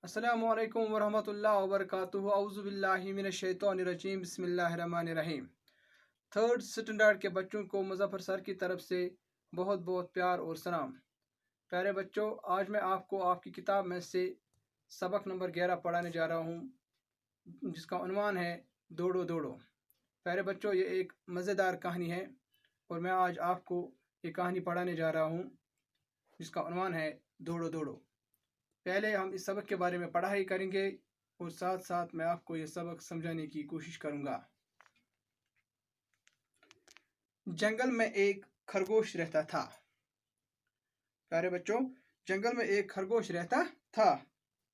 अस्सलामु अलैकुम वरहमतुल्लाहि वबरकातुहू औज़ु बिल्लाहि मिनश शैतानिर रजीम बिस्मिल्लाहिर रहमानिर रहीम। थर्ड स्टैंडर्ड के बच्चों को मुज़फ़्फ़र सर की तरफ से बहुत बहुत प्यार और सलाम। प्यारे बच्चों, आज मैं आपको आपकी किताब में से सबक नंबर 11 पढ़ाने जा रहा हूँ, जिसका उन्वान है दौड़ो दौड़ो। प्यारे बच्चों, ये एक मज़ेदार कहानी है और मैं आज आपको ये कहानी पढ़ाने जा रहा हूँ जिसका उन्वान है दौड़ो दौड़ो। पहले हम इस सबक के बारे में पढ़ाई करेंगे और साथ साथ मैं आपको ये सबक समझाने की कोशिश करूँगा। जंगल में एक खरगोश रहता था। प्यारे बच्चों, जंगल में एक खरगोश रहता था।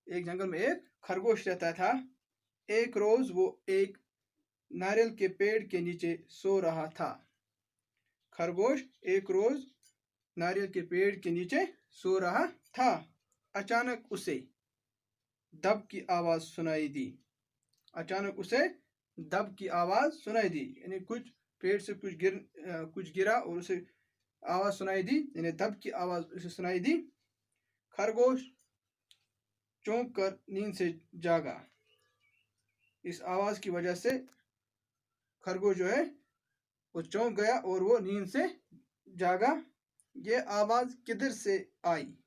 जंगल में एक खरगोश रहता था। एक रोज वो एक नारियल के पेड़ के नीचे सो रहा था। खरगोश एक रोज नारियल के पेड़ के नीचे सो रहा था। अचानक उसे दब की आवाज सुनाई दी। अचानक उसे दब की आवाज सुनाई दी, यानी कुछ पेड़ से कुछ गिरा और उसे आवाज सुनाई दी, यानी दब की आवाज उसे सुनाई दी। खरगोश चौंक कर नींद से जागा। इस आवाज की वजह से खरगोश जो है वो चौंक गया और वो नींद से जागा। ये आवाज किधर से आई?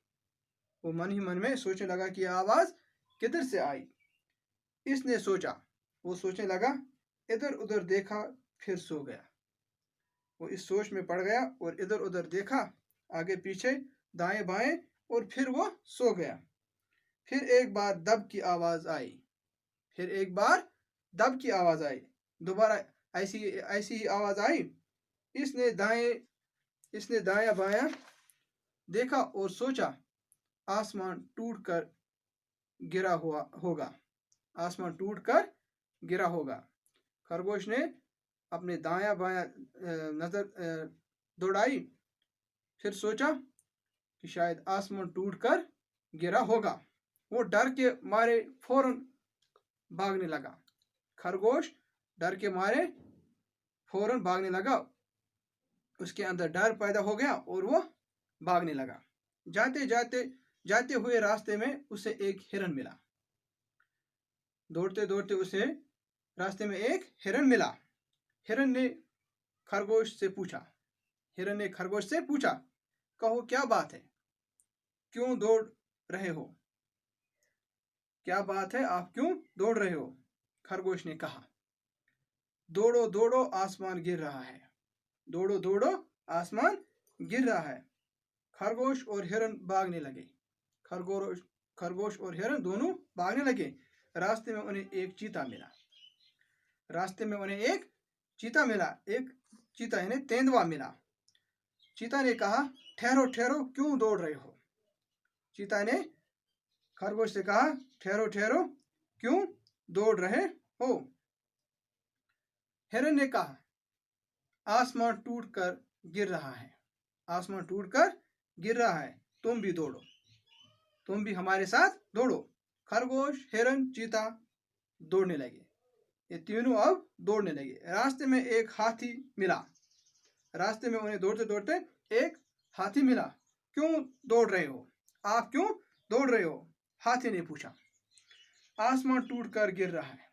वो मन ही मन में सोचने लगा कि यह आवाज किधर से आई। इसने सोचा, वो सोचने लगा, इधर उधर देखा, फिर सो गया। वो इस सोच में पड़ गया और इधर उधर देखा, आगे पीछे दाएं बाएं, और फिर वो सो गया। फिर एक बार दब की आवाज आई। दोबारा ऐसी ही आवाज आई। इसने दायां बायां देखा और सोचा आसमान टूट कर गिरा होगा। खरगोश ने अपने दायां बायां नजर दौड़ाई, फिर सोचा कि शायद आसमान टूट कर गिरा होगा। वो डर के मारे फौरन भागने लगा। खरगोश डर के मारे फौरन भागने लगा। उसके अंदर डर पैदा हो गया और वो भागने लगा। जाते हुए रास्ते में उसे एक हिरन मिला। दौड़ते दौड़ते उसे रास्ते में एक हिरन मिला। हिरन ने खरगोश से पूछा, कहो क्या बात है, क्यों दौड़ रहे हो? क्या बात है, आप क्यों दौड़ रहे हो? खरगोश ने कहा, दौड़ो दौड़ो आसमान गिर रहा है। दौड़ो दौड़ो आसमान गिर रहा है। खरगोश और हिरन भागने लगे। खरगोश और हिरन दोनों भागने लगे। रास्ते में उन्हें एक चीता मिला। एक चीता यानी तेंदुआ मिला। चीता ने कहा, ठहरो ठहरो, क्यों दौड़ रहे हो? चीता ने खरगोश से कहा, ठहरो ठहरो, क्यों दौड़ रहे हो? हिरन ने कहा, आसमान टूट कर गिर रहा है, तुम भी दौड़ो, तुम भी हमारे साथ दौड़ो। खरगोश, हिरन, चीता दौड़ने लगे। ये तीनों अब दौड़ने लगे। रास्ते में एक हाथी मिला। रास्ते में उन्हें दौड़ते दौड़ते एक हाथी मिला। क्यों दौड़ रहे हो? आप क्यों दौड़ रहे हो? हाथी ने पूछा। आसमान टूट कर गिर रहा है।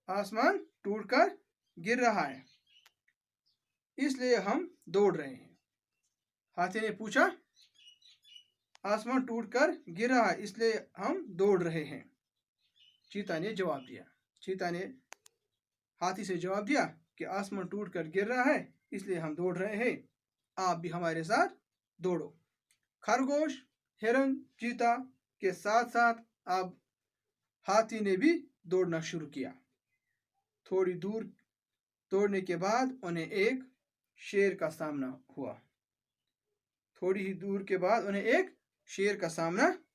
आसमान टूट कर गिर रहा है, इसलिए हम दौड़ रहे हैं। हाथी ने पूछा, आसमान टूट कर गिर रहा है, इसलिए हम दौड़ रहे हैं। चीता ने जवाब दिया। चीता ने हाथी से जवाब दिया कि आसमान टूट कर गिर रहा है, इसलिए हम दौड़ रहे हैं, आप भी हमारे साथ दौड़ो। खरगोश, हिरन, चीता के साथ साथ अब हाथी ने भी दौड़ना शुरू किया। थोड़ी दूर दौड़ने के बाद उन्हें एक शेर का सामना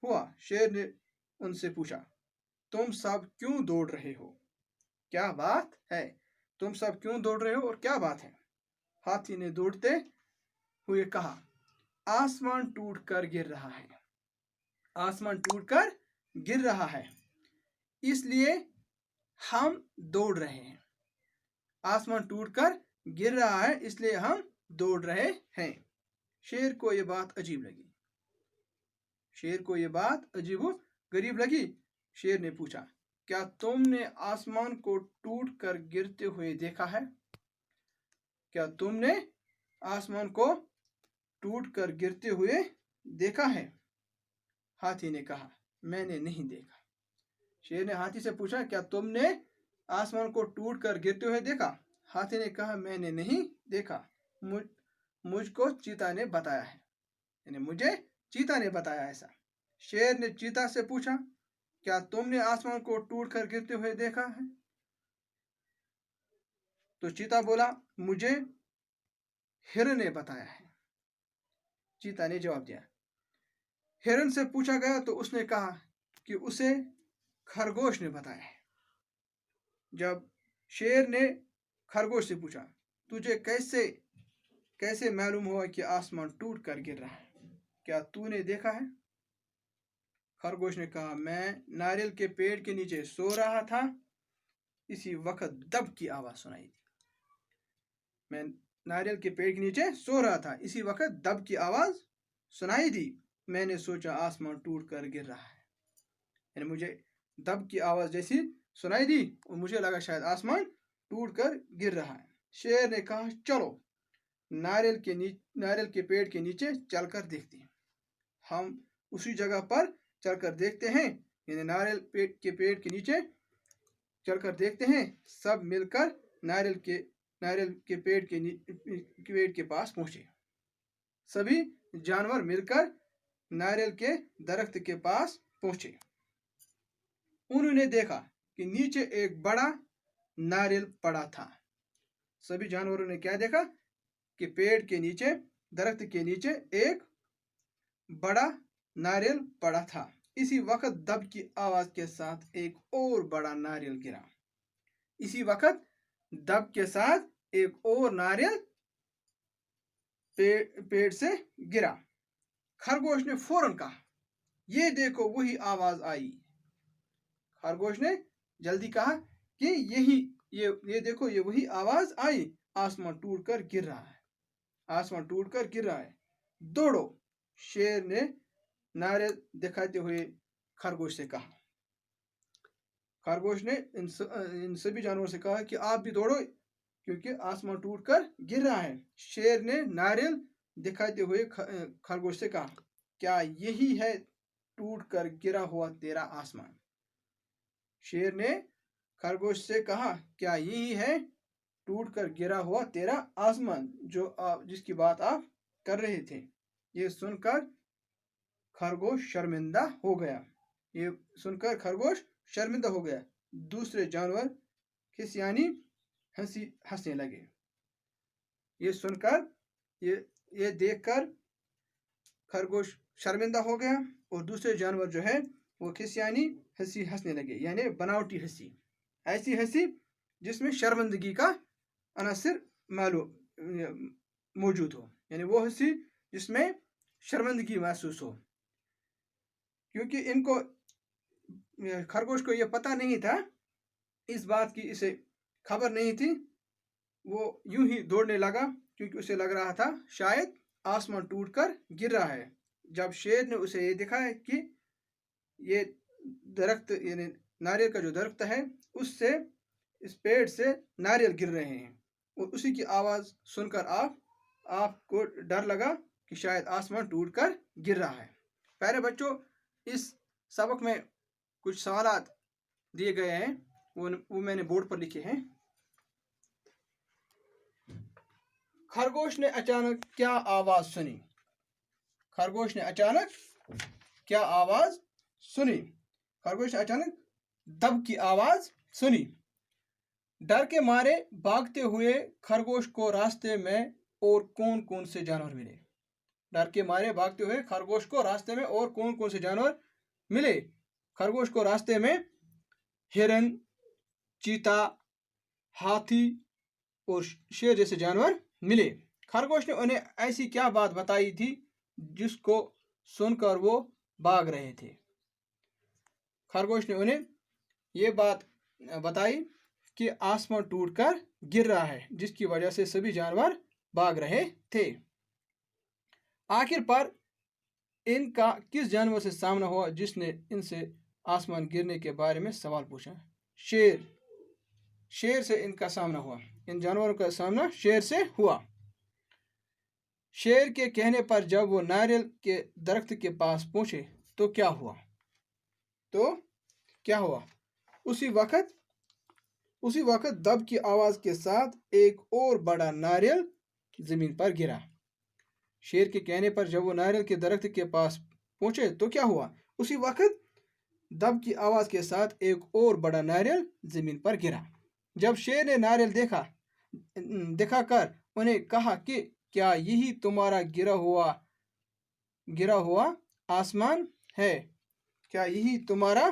हुआ। शेर ने उनसे पूछा, तुम सब क्यों दौड़ रहे हो? क्या बात है? तुम सब क्यों दौड़ रहे हो और क्या बात है? हाथी ने दौड़ते हुए कहा, आसमान टूट कर गिर रहा है, इसलिए हम दौड़ रहे हैं। आसमान टूट कर गिर रहा है, इसलिए हम दौड़ रहे हैं। शेर को यह बात अजीब लगी। शेर को ये बात अजीब गरीब लगी। शेर ने पूछा, क्या तुमने आसमान को टूट कर गिरते हुए देखा है? क्या तुमने आसमान को टूट कर गिरते हुए देखा है? हाथी ने कहा, मैंने नहीं देखा। शेर ने हाथी से पूछा, क्या तुमने आसमान को टूट कर गिरते हुए देखा? हाथी ने कहा, मैंने नहीं देखा, मुझको चीता ने बताया है, यानी मुझे चीता ने बताया ऐसा। शेर ने चीता से पूछा, क्या तुमने आसमान को टूट कर गिरते हुए देखा है? तो चीता बोला, मुझे हिरन ने बताया है। चीता ने जवाब दिया। हिरन से पूछा गया तो उसने कहा कि उसे खरगोश ने बताया है। जब शेर ने खरगोश से पूछा, तुझे कैसे मालूम हुआ कि आसमान टूट कर गिर रहा है? क्या तूने देखा है? खरगोश ने कहा, मैं नारियल के पेड़ के नीचे सो रहा था, इसी वक्त दब की आवाज सुनाई दी। मैं नारियल के पेड़ के नीचे सो रहा था, इसी वक्त दब की आवाज सुनाई दी। मैंने सोचा आसमान टूट कर गिर रहा है, यानी मुझे दब की आवाज जैसी सुनाई दी और मुझे लगा शायद आसमान टूट कर गिर रहा है। शेर ने कहा, चलो नारियल के पेड़ के नीचे चलकर देखते हैं। हम उसी जगह पर चलकर देखते हैं, यानी नारियल के पेड़ के नीचे चलकर देखते हैं। सब मिलकर नारियल के पेड़ के पास पहुंचे। सभी जानवर मिलकर नारियल के दरख्त के पास पहुंचे। उन्होंने देखा कि नीचे एक बड़ा नारियल पड़ा था। सभी जानवरों ने क्या देखा कि पेड़ के नीचे, दरख्त के नीचे एक बड़ा नारियल पड़ा था। इसी वक्त दब की आवाज के साथ एक और बड़ा नारियल गिरा। इसी वक्त दब के साथ एक और नारियल पेड़ से गिरा। खरगोश ने फौरन कहा, ये देखो वही आवाज आई। खरगोश ने जल्दी कहा कि ये देखो ये वही आवाज आई, आसमान टूट कर गिर रहा है, आसमान टूट कर गिर रहा है, दौड़ो। शेर ने नारियल दिखाते हुए खरगोश से कहा। खरगोश ने इन सभी जानवरों से कहा कि आप भी दौड़ो क्योंकि आसमान टूट कर गिर रहा है। शेर ने नारियल दिखाते हुए खरगोश से कहा, क्या यही है टूट कर गिरा हुआ तेरा आसमान? शेर ने खरगोश से कहा, क्या यही है टूट कर गिरा हुआ तेरा आसमान जिसकी बात आप कर रहे थे? ये सुनकर खरगोश शर्मिंदा हो गया। दूसरे जानवर खिसियानी हंसने लगे। ये सुनकर, ये देखकर खरगोश शर्मिंदा हो गया और दूसरे जानवर जो है वो खिसियानी हंसने लगे, यानी बनावटी हंसी, ऐसी हंसी जिसमें शर्मिंदगी का अनासर मौजूद हो, यानी वो हंसी जिसमें शर्मिंदगी महसूस हो। क्योंकि खरगोश को यह पता नहीं था, इस बात की इसे खबर नहीं थी, वो यूं ही दौड़ने लगा क्योंकि उसे लग रहा था शायद आसमान टूटकर गिर रहा है। जब शेर ने उसे ये दिखाया कि ये दरख्त, यानी नारियल का जो दरख्त है, उससे, इस पेड़ से नारियल गिर रहे हैं और उसी की आवाज सुनकर आपको डर लगा कि शायद आसमान टूटकर गिर रहा है। प्यारे बच्चों, इस सबक में कुछ सवाल दिए गए हैं, वो मैंने बोर्ड पर लिखे हैं। खरगोश ने अचानक क्या आवाज सुनी? खरगोश ने अचानक क्या आवाज सुनी? खरगोश ने अचानक दब की आवाज सुनी। डर के मारे भागते हुए खरगोश को रास्ते में और कौन कौन से जानवर मिले? डर के मारे भागते हुए खरगोश को रास्ते में और कौन कौन से जानवर मिले? खरगोश को रास्ते में हिरन, चीता, हाथी और शेर जैसे जानवर मिले। खरगोश ने उन्हें ऐसी क्या बात बताई थी जिसको सुनकर वो भाग रहे थे? खरगोश ने उन्हें ये बात बताई कि आसमान टूटकर गिर रहा है, जिसकी वजह से सभी जानवर भाग रहे थे। आखिर पर ان کا کس جانور سے سامنا ہوا جس نے ان سے آسمان گرنے کے بارے میں سوال پوچھا؟ شیر سے ان کا سامنا ہوا، ان جانوروں کا سامنا شیر سے ہوا۔ شیر کے کہنے پر جب وہ ناریل کے درخت کے پاس پہنچے تو کیا ہوا؟ اسی وقت دب کی آواز کے ساتھ ایک اور بڑا ناریل زمین پر گرا۔ شیر کے کہنے پر جب وہ ناریل کے درخت کے پاس پہنچے تو کیا ہوا؟ اسی وقت دب کی آواز کے ساتھ ایک اور بڑا ناریل زمین پر گرا۔ جب شیر نے ناریل دکھا کر انہیں کہا کہ کیا یہی تمہارا گرا ہوا آسمان ہے؟ کیا یہی تمہارا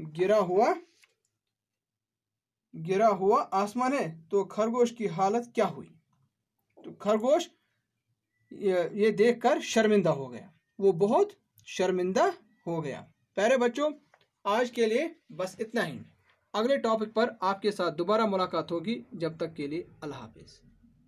گرا ہوا آسمان ہے؟ تو خرگوش کی حالت کیا ہوئی؟ تو خرگوش یہ دیکھ کر شرمندہ ہو گیا، وہ بہت شرمندہ ہو گیا۔ پیارے بچوں، آج کے لیے بس اتنا ہی۔ اگلے ٹاپک پر آپ کے ساتھ دوبارہ ملاقات ہوگی، جب تک کے لیے اللہ حافظ۔